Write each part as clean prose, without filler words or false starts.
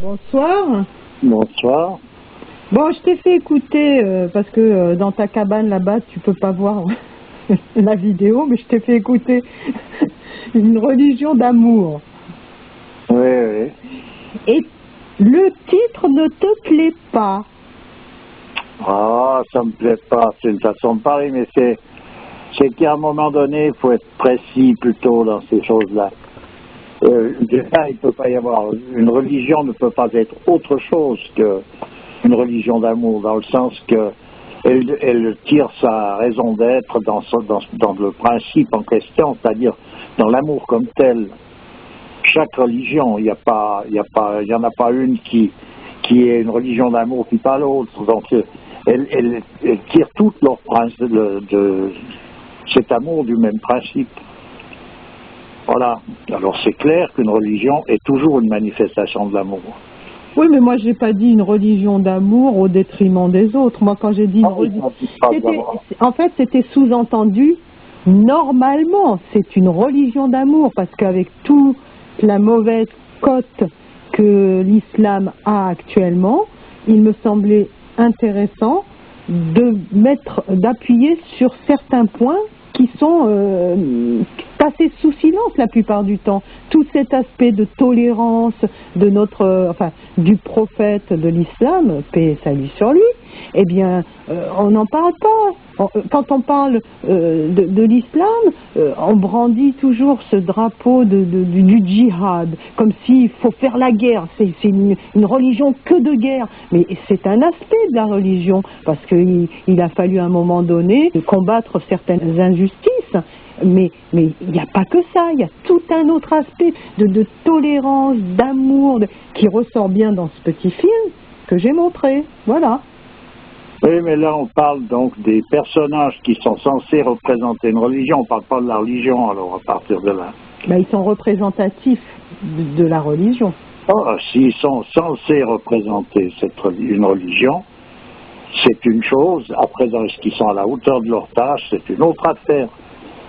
Bonsoir. Bonsoir. Bon, je t'ai fait écouter, parce que dans ta cabane là-bas, tu peux pas voir la vidéo, mais je t'ai fait écouter une religion d'amour. Oui, oui. Et le titre ne te plaît pas. Ah, ça me plaît pas, c'est une façon de parler, mais c'est qu'à un moment donné, il faut être précis plutôt dans ces choses-là. Déjà, il ne peut pas y avoir, une religion ne peut pas être autre chose qu'une religion d'amour, dans le sens que elle tire sa raison d'être dans le principe en question, c'est-à-dire dans l'amour comme tel. Chaque religion, il y en a pas une qui est une religion d'amour qui pas l'autre. Donc, elle tire toutes leurs principes de cet amour du même principe. Voilà. Alors c'est clair qu'une religion est toujours une manifestation de l'amour. Oui, mais moi, j'ai pas dit une religion d'amour au détriment des autres. Moi, quand j'ai dit une religion... En fait, c'était sous-entendu, normalement, c'est une religion d'amour, parce qu'avec toute la mauvaise cote que l'islam a actuellement, il me semblait intéressant d'appuyer sur certains points qui sont passés sous silence la plupart du temps. Tout cet aspect de tolérance de du prophète de l'islam, paix et salut sur lui, eh bien, on n'en parle pas. Quand on parle de l'islam, on brandit toujours ce drapeau du djihad, comme s'il faut faire la guerre. C'est une religion que de guerre. Mais c'est un aspect de la religion, parce qu'il a fallu à un moment donné combattre certaines injustices. Mais il n'y a pas que ça, il y a tout un autre aspect de tolérance, d'amour, qui ressort bien dans ce petit film que j'ai montré. Voilà. Oui, mais là on parle donc des personnages qui sont censés représenter une religion, on ne parle pas de la religion alors à partir de là. Ben, ils sont représentatifs de la religion. Oh, s'ils sont censés représenter une religion, c'est une chose. Après, est-ce qu'ils sont à la hauteur de leur tâche, c'est une autre affaire.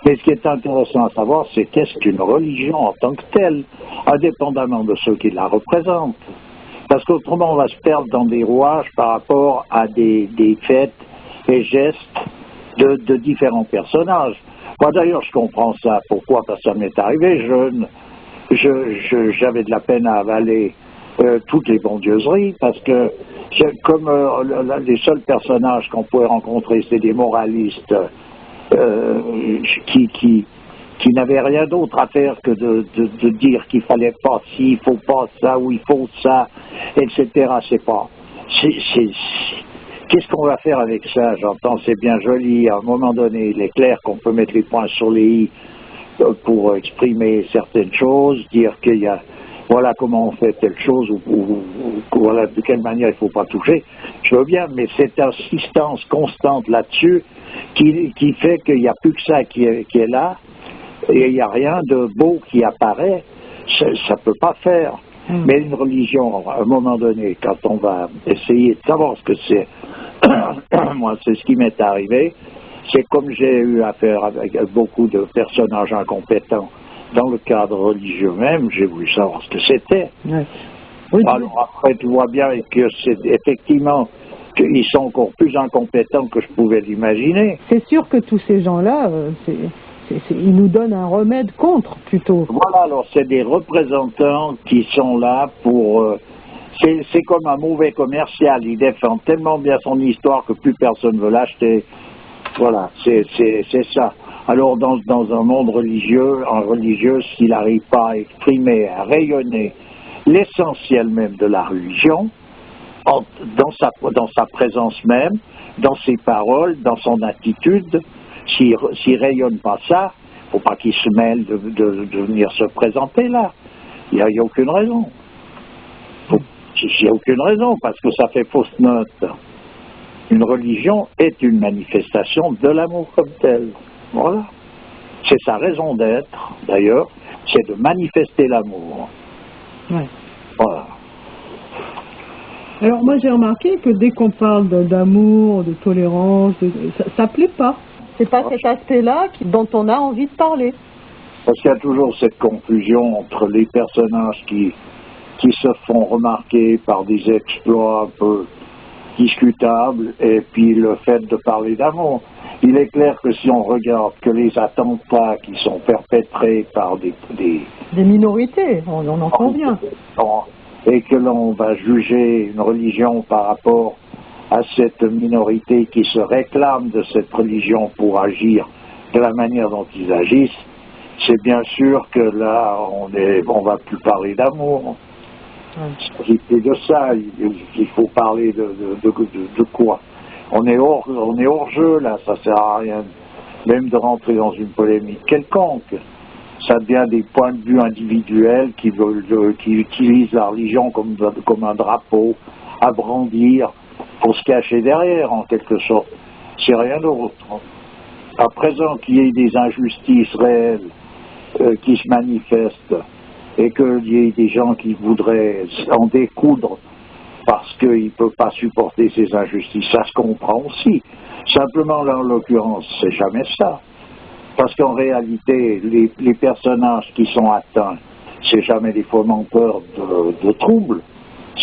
Mais ce qui est intéressant à savoir, c'est qu'est-ce qu'une religion en tant que telle, indépendamment de ceux qui la représentent. Parce qu'autrement, on va se perdre dans des rouages par rapport à des faits et gestes de différents personnages. Moi d'ailleurs, je comprends ça. Pourquoi? Parce que ça m'est arrivé jeune. J'avais de la peine à avaler toutes les bondieuseries, parce que comme les seuls personnages qu'on pouvait rencontrer, c'est des moralistes qui n'avaient rien d'autre à faire que de dire qu'il fallait pas ci, il faut pas ça, ou il faut ça, etc. Qu'est-ce qu'on va faire avec ça? J'entends, c'est bien joli, à un moment donné, il est clair qu'on peut mettre les points sur les i pour exprimer certaines choses, dire qu'il y a, voilà comment on fait telle chose, ou voilà de quelle manière il ne faut pas toucher. Je veux bien, mais cette insistance constante là-dessus qui fait qu'il n'y a plus que ça qui est là, et il n'y a rien de beau qui apparaît, ça ne peut pas faire. Mais une religion, à un moment donné, quand on va essayer de savoir ce que c'est, moi c'est ce qui m'est arrivé, c'est comme j'ai eu affaire avec beaucoup de personnages incompétents dans le cadre religieux même, j'ai voulu savoir ce que c'était. Ouais. Oui, alors après, tu vois bien que c'est effectivement qu'ils sont encore plus incompétents que je pouvais l'imaginer. C'est sûr que tous ces gens-là, ils nous donnent un remède contre, plutôt. Voilà, alors c'est des représentants qui sont là pour... c'est comme un mauvais commercial, il défend tellement bien son histoire que plus personne ne veut l'acheter. Voilà, c'est ça. Alors dans un monde religieux, un religieux, s'il n'arrive pas à exprimer, à rayonner l'essentiel même de la religion, dans sa présence même, dans ses paroles, dans son attitude, s'il rayonne pas ça, il ne faut pas qu'il se mêle de venir se présenter là. Il n'y a aucune raison. Il n'y a aucune raison, parce que ça fait fausse note. Une religion est une manifestation de l'amour comme tel. Voilà. C'est sa raison d'être, d'ailleurs, c'est de manifester l'amour. Ouais. Voilà. Alors moi j'ai remarqué que dès qu'on parle d'amour, de tolérance, ça plaît pas. C'est pas cet aspect-là dont on a envie de parler. Parce qu'il y a toujours cette confusion entre les personnages qui qui se font remarquer par des exploits un peu discutables, et puis le fait de parler d'amour. Il est clair que si on regarde que les attentats qui sont perpétrés par des minorités, on en convient. Et que l'on va juger une religion par rapport à cette minorité qui se réclame de cette religion pour agir de la manière dont ils agissent, c'est bien sûr que là, on va plus parler d'amour. Il fait de ça, il faut parler de quoi? On est hors jeu là, ça sert à rien même de rentrer dans une polémique quelconque. Ça devient des points de vue individuels qui utilisent la religion comme un drapeau à brandir pour se cacher derrière en quelque sorte. C'est rien d'autre. À présent qu'il y ait des injustices réelles qui se manifestent, et qu'il y ait des gens qui voudraient en découdre parce qu'ils ne peuvent pas supporter ces injustices, ça se comprend aussi. Simplement, là, en l'occurrence, c'est jamais ça. Parce qu'en réalité, les personnages qui sont atteints, c'est jamais des fomenteurs de troubles,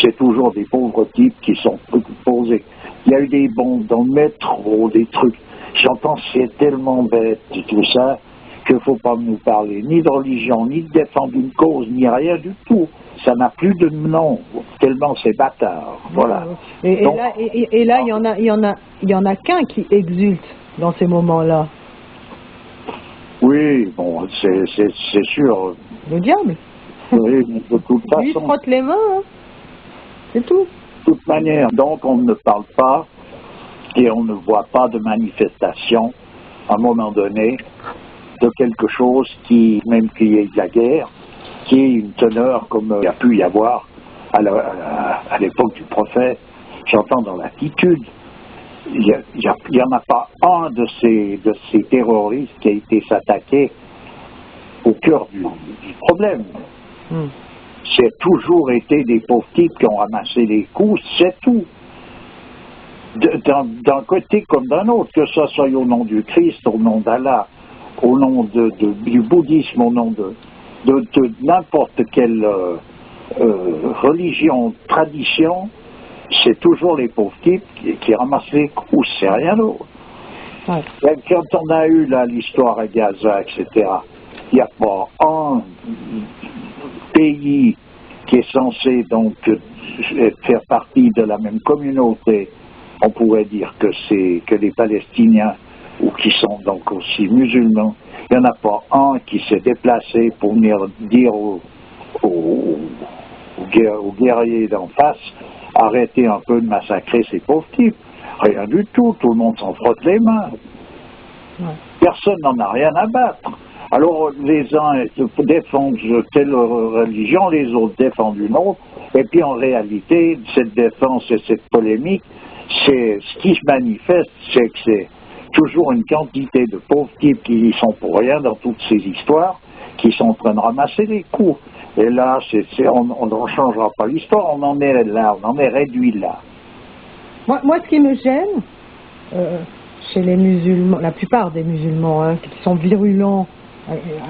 c'est toujours des pauvres types qui sont posés. Il y a eu des bombes dans le métro, des trucs. J'entends, c'est tellement bête tout ça, qu'il ne faut pas nous parler ni de religion, ni de défendre une cause, ni rien du tout. Ça n'a plus de nom, tellement c'est bâtard. Voilà. Et là, il y en a qu'un qui exulte dans ces moments-là. Oui, bon, c'est sûr. Le diable. Oui, de toute façon. Lui, il frotte les mains, hein. C'est tout. De toute manière, donc, on ne parle pas et on ne voit pas de manifestation, à un moment donné, de quelque chose qui, même qu'il y ait de la guerre, qui ait une teneur comme il y a pu y avoir à l'époque du prophète. J'entends dans l'attitude. Il n'y en a pas un de ces terroristes qui a été s'attaquer au cœur du problème. C'est toujours été des pauvres types qui ont ramassé les coups, c'est tout. D'un côté comme d'un autre, que ce soit au nom du Christ, au nom d'Allah, au nom du bouddhisme, au nom de n'importe quelle religion, tradition, c'est toujours les pauvres types qui ramassent les coups, c'est rien d'autre. Ouais. Quand on a eu là l'histoire à Gaza, etc., il n'y a pas un pays qui est censé donc faire partie de la même communauté. On pourrait dire que les Palestiniens, ou qui sont donc aussi musulmans, il n'y en a pas un qui s'est déplacé pour venir dire aux guerriers d'en face, arrêtez un peu de massacrer ces pauvres types. Rien du tout, tout le monde s'en frotte les mains. Ouais. Personne n'en a rien à battre. Alors les uns défendent telle religion, les autres défendent une autre, et puis en réalité, cette défense et cette polémique, c'est ce qui se manifeste, c'est que c'est toujours une quantité de pauvres types qui y sont pour rien dans toutes ces histoires, qui sont en train de ramasser les coups. Et là, on ne changera pas l'histoire, on en est là, on en est réduit là. Moi, ce qui me gêne, chez les musulmans, la plupart des musulmans hein, qui sont virulents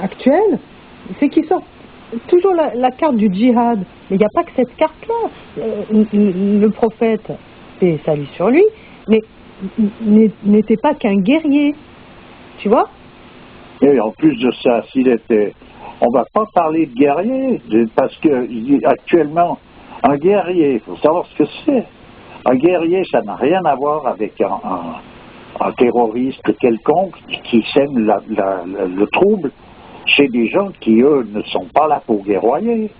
actuels, c'est qu'ils sortent toujours la carte du djihad. Mais il n'y a pas que cette carte-là. Le prophète, paix et salut sur lui, mais n'était pas qu'un guerrier, tu vois. Et en plus de ça, s'il était... On ne va pas parler de guerrier, parce que actuellement, un guerrier, il faut savoir ce que c'est. Un guerrier, ça n'a rien à voir avec un terroriste quelconque qui sème le trouble chez des gens qui, eux, ne sont pas là pour guerroyer.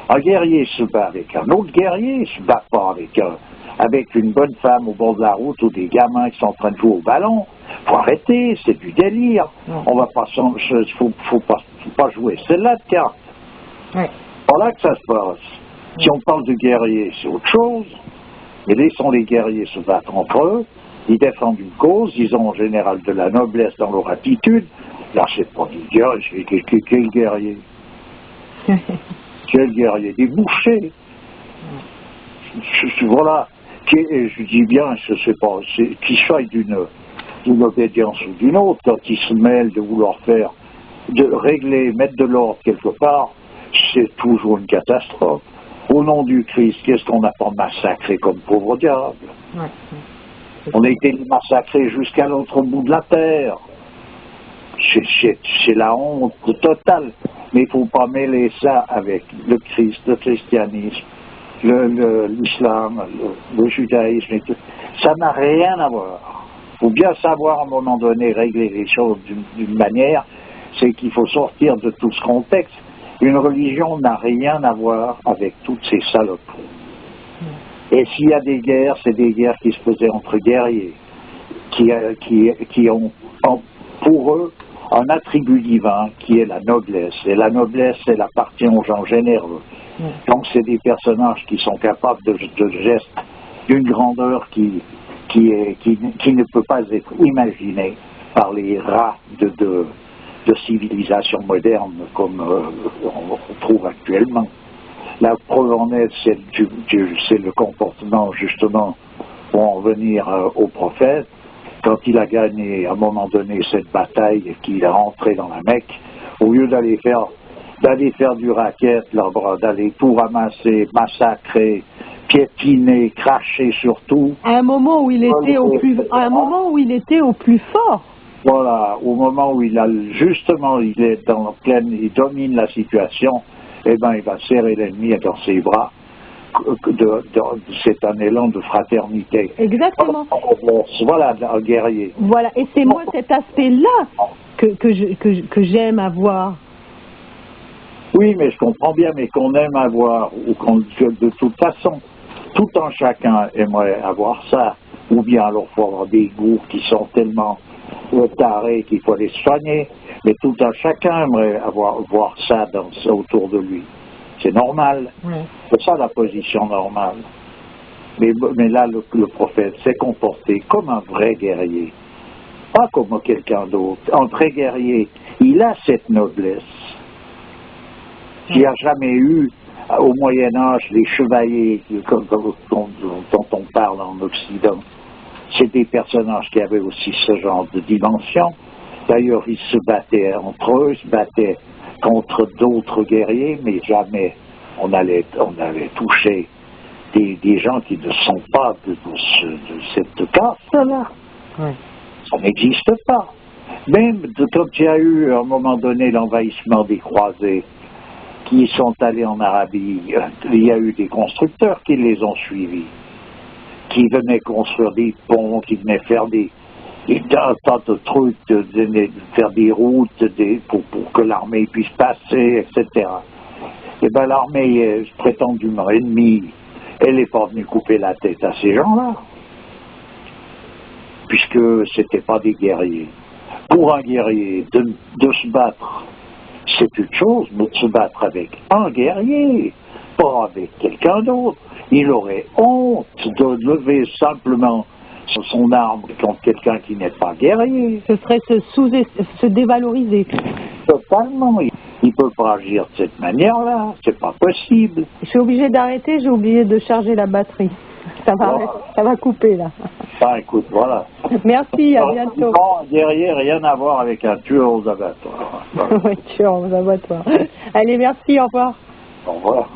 Un guerrier se bat avec un autre guerrier, il ne se bat pas avec une bonne femme au bord de la route ou des gamins qui sont en train de jouer au ballon. Faut arrêter, c'est du délire. On va pas, faut pas jouer. C'est là de carte. Ouais. Voilà que ça se passe. Si on parle de guerriers, c'est autre chose. Mais laissons les guerriers se battre entre eux. Ils défendent une cause, ils ont en général de la noblesse dans leur attitude. Là, c'est pas du guerrier. Quel guerrier? Quel guerrier? Des bouchers. Voilà. Je dis bien, je sais pas, qu'ils soient d'une obédience ou d'une autre, quand ils se mêlent de vouloir faire, de régler, mettre de l'ordre quelque part, c'est toujours une catastrophe. Au nom du Christ, qu'est-ce qu'on n'a pas massacré comme pauvre diable? Ouais. On a été massacrés jusqu'à l'autre bout de la terre. C'est la honte totale. Mais il ne faut pas mêler ça avec le Christ, le christianisme, l'islam, le judaïsme. Et tout. Ça n'a rien à voir. Il faut bien savoir à un moment donné régler les choses d'une manière, c'est qu'il faut sortir de tout ce contexte. Une religion n'a rien à voir avec toutes ces saloperies. Et s'il y a des guerres, c'est des guerres qui se faisaient entre guerriers, qui ont pour eux un attribut divin qui est la noblesse. Et la noblesse, elle appartient aux gens généreux. Donc c'est des personnages qui sont capables de gestes d'une grandeur qui ne peut pas être imaginée par les rats de civilisation moderne comme on trouve actuellement. La preuve en est, c'est le comportement, justement, pour en venir au prophète, quand il a gagné, à un moment donné, cette bataille, qu'il est rentré dans la Mecque, au lieu d'aller faire du racket, d'aller tout ramasser, massacrer, piétiner, cracher sur tout. À un moment où il était au plus fort. Voilà, au moment où il est il domine la situation, eh ben, il va serrer l'ennemi dans ses bras. C'est un élan de fraternité. Exactement. Voilà, un guerrier. Voilà, et c'est moi cet aspect-là que j'aime avoir. Oui, mais je comprends bien, mais qu'on aime avoir, ou de toute façon, tout un chacun aimerait avoir ça, ou bien alors il faut avoir des goûts qui sont tellement tarés qu'il faut les soigner, mais tout un chacun aimerait voir ça autour de lui. C'est normal. Oui. C'est ça la position normale. Mais là, le prophète s'est comporté comme un vrai guerrier, pas comme quelqu'un d'autre. Un vrai guerrier, il a cette noblesse. Il n'y a jamais eu, au Moyen-Âge, les chevaliers dont on parle en Occident. C'est des personnages qui avaient aussi ce genre de dimension. D'ailleurs, ils se battaient entre eux, ils se battaient contre d'autres guerriers, mais jamais on allait toucher des gens qui ne sont pas de cette caste-là. Oui. Ça n'existe pas. Même quand il y a eu, à un moment donné, l'envahissement des croisés, qui sont allés en Arabie, il y a eu des constructeurs qui les ont suivis, qui venaient construire des ponts, qui venaient faire un tas de trucs, faire des routes pour que l'armée puisse passer, etc. Et bien l'armée prétendument ennemie, elle n'est pas venue couper la tête à ces gens-là, puisque ce n'étaient pas des guerriers. Pour un guerrier, de se battre, c'est une chose, mais de se battre avec un guerrier, pas avec quelqu'un d'autre. Il aurait honte de lever simplement son arme contre quelqu'un qui n'est pas guerrier. Ce serait se dévaloriser. Totalement. Il ne peut pas agir de cette manière-là. C'est pas possible. Je suis obligée d'arrêter, j'ai oublié de charger la batterie. Ça va couper là. Ah, écoute, voilà. Merci, à bientôt. Non, guerrier, rien à voir avec un tueur aux abattoirs. Oui, tueur aux abattoirs. Allez, merci, au revoir. Au revoir.